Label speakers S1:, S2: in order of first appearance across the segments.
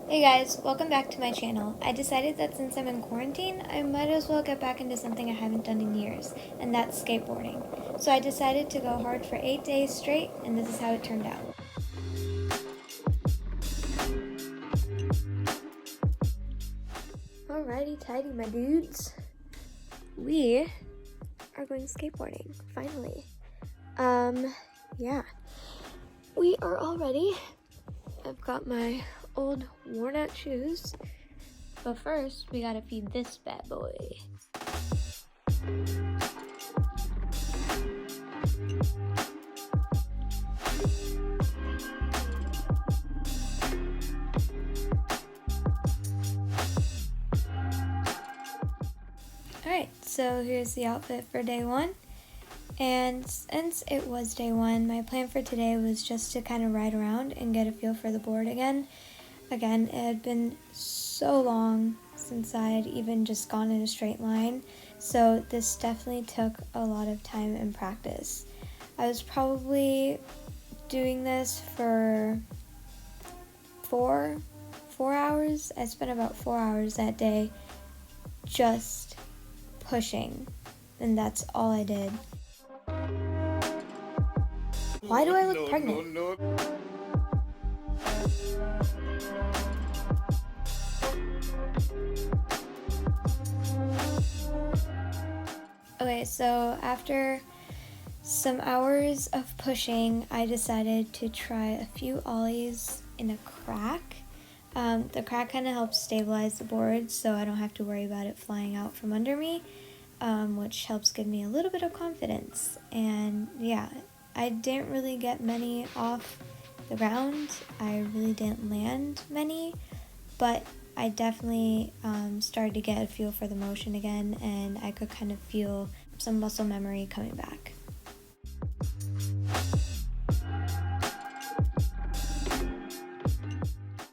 S1: Hey guys, welcome back to my channel. I decided that since I'm in quarantine, I might as well get back into something I haven't done in years, and that's skateboarding. So I decided to go hard for 8 days straight, and this is how it turned out. Alrighty tidy, my dudes. We are going skateboarding, finally. Yeah. We are all ready. I've got my old worn out shoes. But first, we gotta feed this bad boy. Alright, so here's the outfit for day one. And since it was day one, my plan for today was just to kind of ride around and get a feel for the board again. Again, it had been so long since I had even just gone in a straight line, so this definitely took a lot of time and practice. I was probably doing this for four hours. I spent about 4 hours that day just pushing, and that's all I did. Why do I look pregnant? No. Okay, so after some hours of pushing, I decided to try a few ollies in a crack. The crack kind of helps stabilize the board so I don't have to worry about it flying out from under me, which helps give me a little bit of confidence. And yeah, I didn't really get many off the ground. I really didn't land many, but I definitely started to get a feel for the motion again, and I could kind of feel some muscle memory coming back.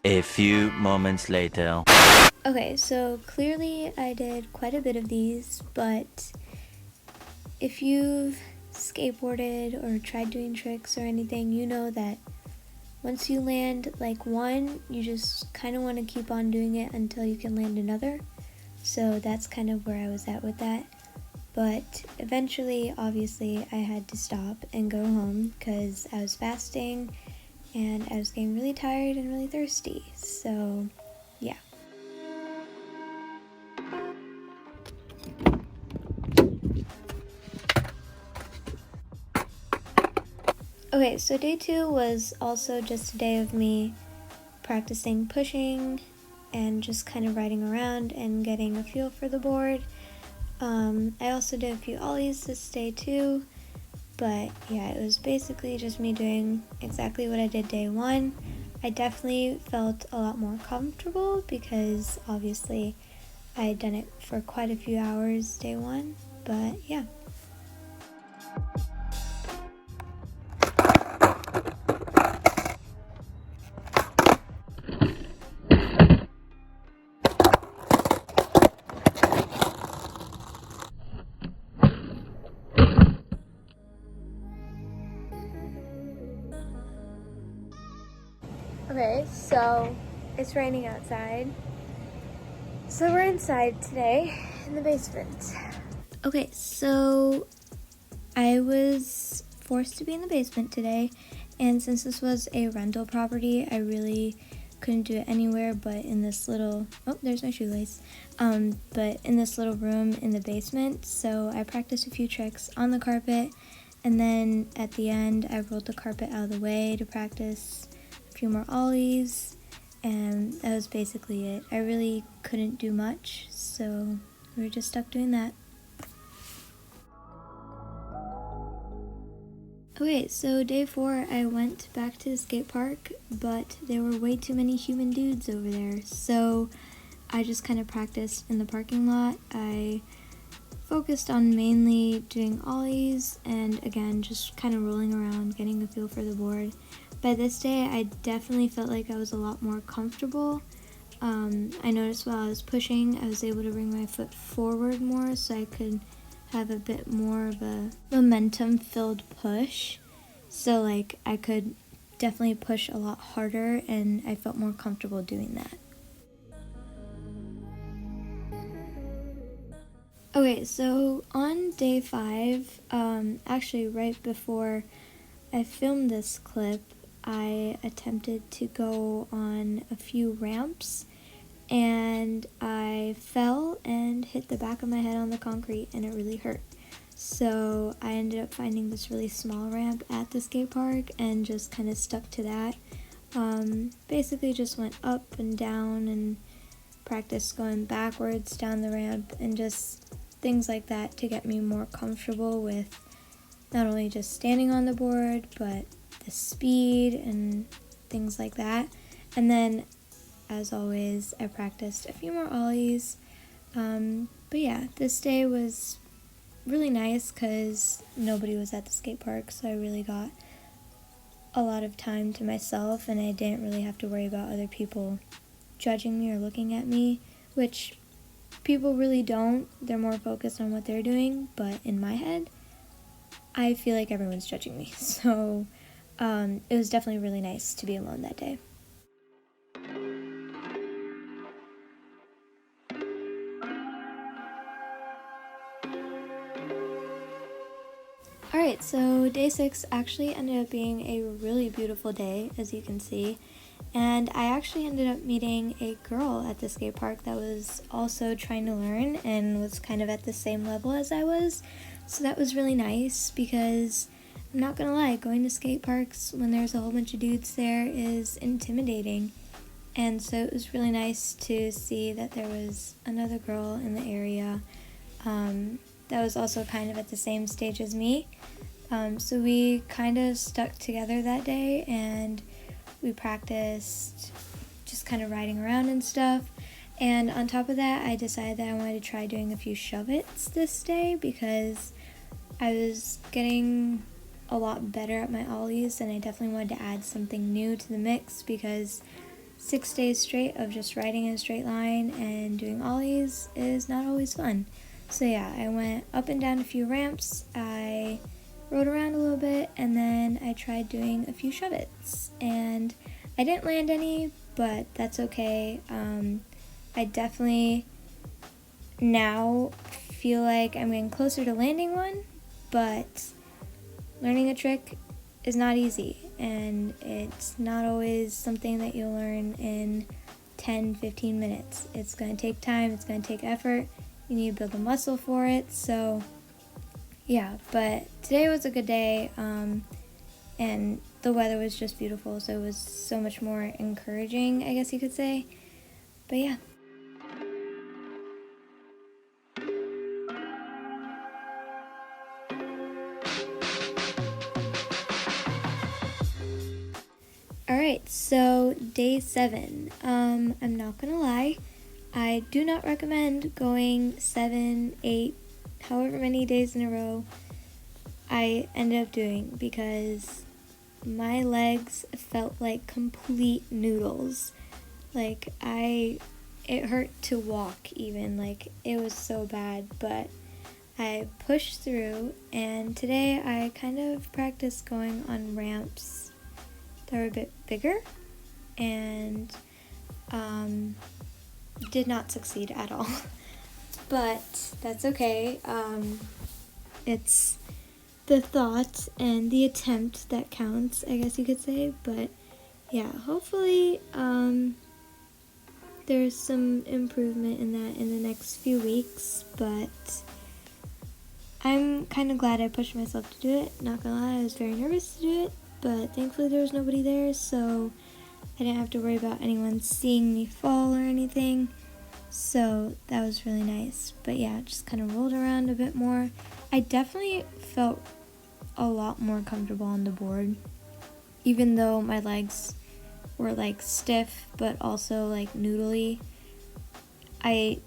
S2: A few moments later.
S1: Okay, so clearly I did quite a bit of these, but if you've skateboarded or tried doing tricks or anything, you know that once you land like one, you just kind of want to keep on doing it until you can land another. So that's kind of where I was at with that. But eventually, obviously, I had to stop and go home because I was fasting and I was getting really tired and really thirsty. So, yeah. Okay, so day two was also just a day of me practicing pushing and just kind of riding around and getting a feel for the board. I also did a few ollies this day too, but yeah, it was basically just me doing exactly what I did day one. I definitely felt a lot more comfortable because obviously I had done it for quite a few hours day one, but yeah. Okay, so it's raining outside. So we're inside today in the basement. Okay, so I was forced to be in the basement today, and since this was a rental property, I really couldn't do it anywhere but in this little, oh, there's my shoelace, but in this little room in the basement. So I practiced a few tricks on the carpet, and then at the end, I rolled the carpet out of the way to practice a few more ollies, and that was basically it. I really couldn't do much, so we were just stuck doing that. Okay, so day 4, I went back to the skate park, but there were way too many human dudes over there, so I just kind of practiced in the parking lot. I focused on mainly doing ollies and again just kind of rolling around, getting a feel for the board. By this day, I definitely felt like I was a lot more comfortable. I noticed while I was pushing, I was able to bring my foot forward more so I could have a bit more of a momentum-filled push. So like I could definitely push a lot harder, and I felt more comfortable doing that. Okay, so on day 5, actually right before I filmed this clip, I attempted to go on a few ramps, and I fell and hit the back of my head on the concrete, and it really hurt. So I ended up finding this really small ramp at the skate park and just kind of stuck to that. Basically just went up and down and practiced going backwards down the ramp and just things like that to get me more comfortable with not only just standing on the board, but the speed and things like that. And then, as always, I practiced a few more ollies. But yeah, this day was really nice because nobody was at the skate park, so I really got a lot of time to myself, and I didn't really have to worry about other people judging me or looking at me, which people really don't. They're more focused on what they're doing, but in my head, I feel like everyone's judging me. So it was definitely really nice to be alone that day. Alright, so day 6 actually ended up being a really beautiful day, as you can see. And I actually ended up meeting a girl at the skate park that was also trying to learn and was kind of at the same level as I was. So that was really nice because I'm not gonna lie, going to skate parks when there's a whole bunch of dudes there is intimidating. And so it was really nice to see that there was another girl in the area that was also kind of at the same stage as me. So we kind of stuck together that day, and we practiced just kind of riding around and stuff. And on top of that, I decided that I wanted to try doing a few shove-its this day because I was getting a lot better at my ollies, and I definitely wanted to add something new to the mix because 6 days straight of just riding in a straight line and doing ollies is not always fun. So yeah, I went up and down a few ramps, I rode around a little bit, and then I tried doing a few shove-its. And I didn't land any, but that's okay. I definitely now feel like I'm getting closer to landing one, but learning a trick is not easy, and it's not always something that you'll learn in 10-15 minutes. It's going to take time, it's going to take effort, you need to build a muscle for it. So yeah, but today was a good day, and the weather was just beautiful, so it was so much more encouraging, I guess you could say. But yeah. Alright, so day 7. I'm not gonna lie, I do not recommend going 7, 8, however many days in a row I ended up doing because my legs felt like complete noodles. Like it hurt to walk even, like it was so bad, but I pushed through, and today I kind of practiced going on ramps that were a bit bigger and did not succeed at all. But that's okay. It's the thought and the attempt that counts, I guess you could say. But yeah, hopefully there's some improvement in that in the next few weeks, but I'm kind of glad I pushed myself to do it. Not gonna lie, I was very nervous to do it, but thankfully there was nobody there, so I didn't have to worry about anyone seeing me fall or anything. So that was really nice. But yeah, just kind of rolled around a bit more. I definitely felt a lot more comfortable on the board, even though my legs were like stiff but also like noodly. I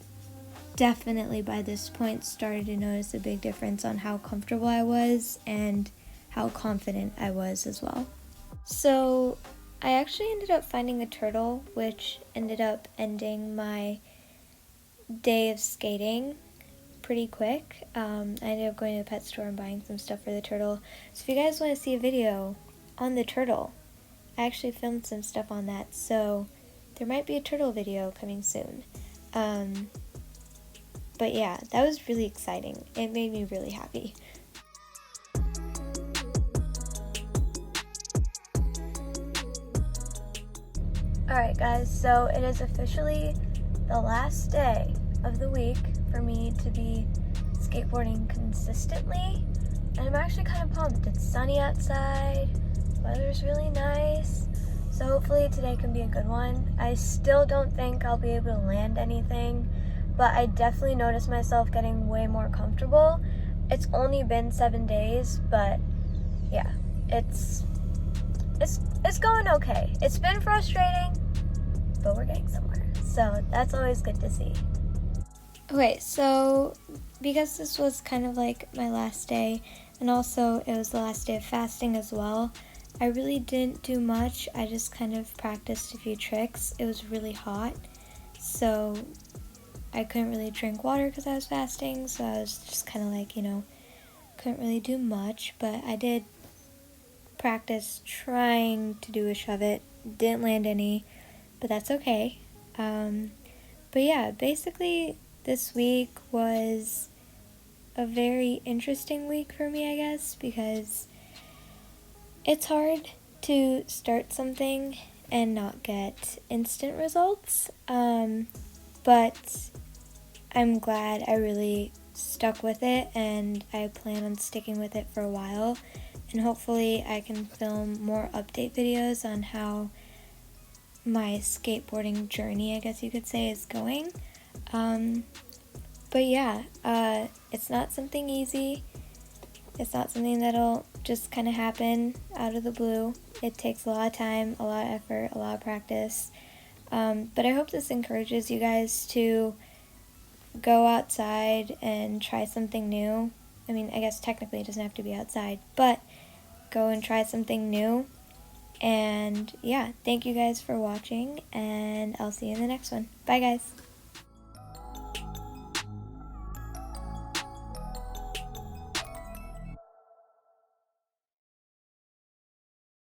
S1: definitely by this point started to notice a big difference on how comfortable I was and how confident I was as well. So I actually ended up finding a turtle, which ended up ending my day of skating pretty quick. I ended up going to the pet store and buying some stuff for the turtle. So if you guys want to see a video on the turtle, I actually filmed some stuff on that, so there might be a turtle video coming soon. But yeah, that was really exciting. It made me really happy. Alright guys, so it is officially the last day of the week for me to be skateboarding consistently, and I'm actually kind of pumped. It's sunny outside, weather's really nice, so hopefully today can be a good one. I still don't think I'll be able to land anything, but I definitely noticed myself getting way more comfortable. It's only been 7 days, but yeah, it's going okay. It's been frustrating, but we're getting somewhere, so that's always good to see. Okay, so because this was kind of like my last day, and also it was the last day of fasting as well, I really didn't do much. I just kind of practiced a few tricks. It was really hot, so I couldn't really drink water because I was fasting, so I was just kind of like, couldn't really do much, but I did practice trying to do a shove it. Didn't land any, but that's okay. But yeah, basically this week was a very interesting week for me, I guess, because it's hard to start something and not get instant results, but I'm glad I really stuck with it, and I plan on sticking with it for a while, and hopefully I can film more update videos on how my skateboarding journey, I guess you could say, is going. But yeah, it's not something easy. It's not something that'll just kind of happen out of the blue. It takes a lot of time, a lot of effort, a lot of practice. But I hope this encourages you guys to go outside and try something new. I mean, I guess technically it doesn't have to be outside, but go and try something new. And yeah, thank you guys for watching, and I'll see you in the next one. Bye guys.